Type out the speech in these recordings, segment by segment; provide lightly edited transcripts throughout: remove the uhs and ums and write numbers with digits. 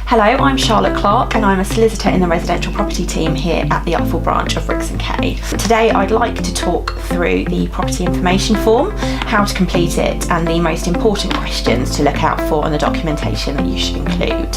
Hello, I'm Charlotte Clarke and I'm a solicitor in the residential property team here at the Uffel branch of Rix Kay. Today I'd like to talk through the property information form, how to complete it and the most important questions to look out for and the documentation that you should include.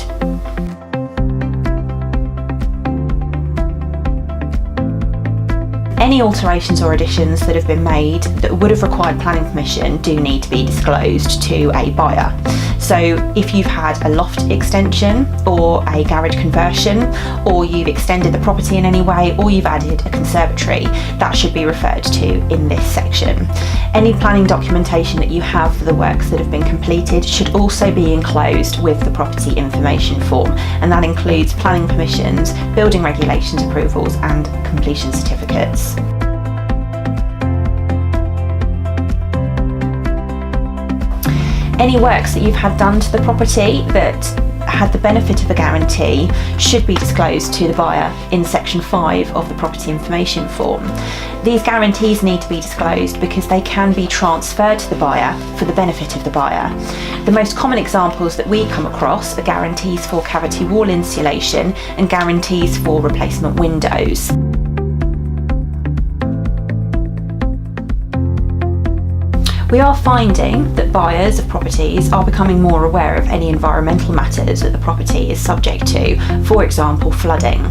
Any alterations or additions that have been made that would have required planning permission do need to be disclosed to a buyer. So if you've had a loft extension or a garage conversion, or you've extended the property in any way, or you've added a conservatory, that should be referred to in this section. Any planning documentation that you have for the works that have been completed should also be enclosed with the property information form, and that includes planning permissions, building regulations approvals and completion certificates. Any works that you've had done to the property that had the benefit of a guarantee should be disclosed to the buyer in section 5 of the property information form. These guarantees need to be disclosed because they can be transferred to the buyer for the benefit of the buyer. The most common examples that we come across are guarantees for cavity wall insulation and guarantees for replacement windows. We are finding that buyers of properties are becoming more aware of any environmental matters that the property is subject to, for example flooding.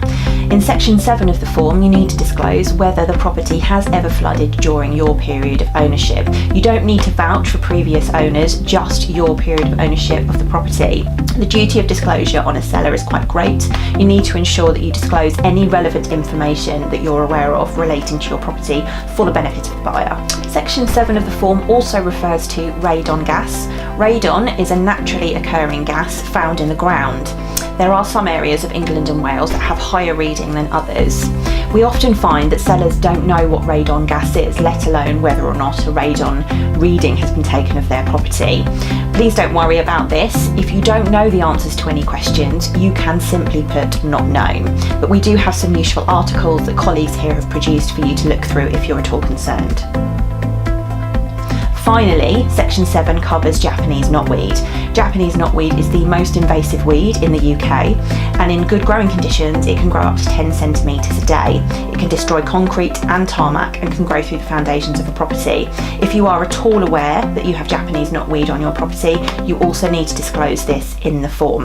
In section 7 of the form you need to disclose whether the property has ever flooded during your period of ownership. You don't need to vouch for previous owners, just your period of ownership of the property. The duty of disclosure on a seller is quite great. You need to ensure that you disclose any relevant information that you're aware of relating to your property for the benefit of the buyer. Section 7 of the form also refers to radon gas. Radon is a naturally occurring gas found in the ground. There are some areas of England and Wales that have higher reading than others. We often find that sellers don't know what radon gas is, let alone whether or not a radon reading has been taken of their property. Please don't worry about this. If you don't know the answers to any questions, you can simply put not known. But we do have some useful articles that colleagues here have produced for you to look through if you're at all concerned. Finally, section 7 covers Japanese knotweed. Japanese knotweed is the most invasive weed in the UK, and in good growing conditions it can grow up to 10 centimetres a day. It can destroy concrete and tarmac and can grow through the foundations of a property. If you are at all aware that you have Japanese knotweed on your property, you also need to disclose this in the form.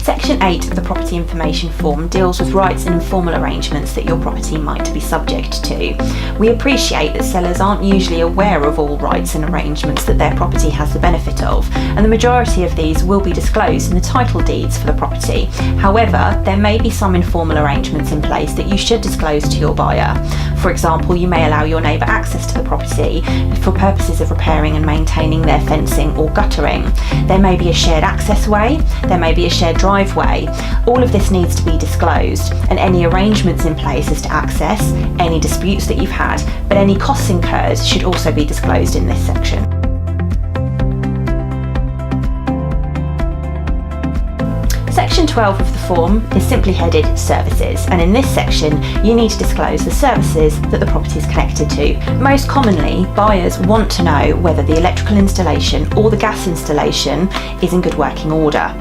Section 8 of the property information form deals with rights and informal arrangements that your property might be subject to. We appreciate that sellers aren't usually aware of all rights and arrangements that their property has the benefit of, and the majority of these will be disclosed in the title deeds for the property. However, there may be some informal arrangements in place that you should disclose to your buyer. For example, you may allow your neighbour access to the property for purposes of repairing and maintaining their fencing or guttering. There may be a shared access way, there may be a shared driveway. All of this needs to be disclosed, and any arrangements in place as to access, any disputes that you've had, but any costs incurred should also be disclosed in this section. Section 12 of the form is simply headed Services, and in this section you need to disclose the services that the property is connected to. Most commonly, buyers want to know whether the electrical installation or the gas installation is in good working order.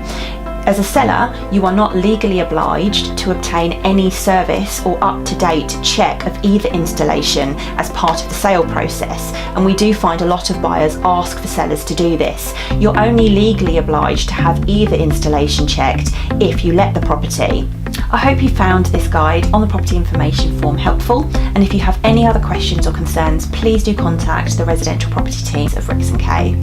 As a seller, you are not legally obliged to obtain any service or up-to-date check of either installation as part of the sale process, and we do find a lot of buyers ask for sellers to do this. You're only legally obliged to have either installation checked if you let the property. I hope you found this guide on the property information form helpful, and if you have any other questions or concerns, please do contact the residential property teams of Rix Kay.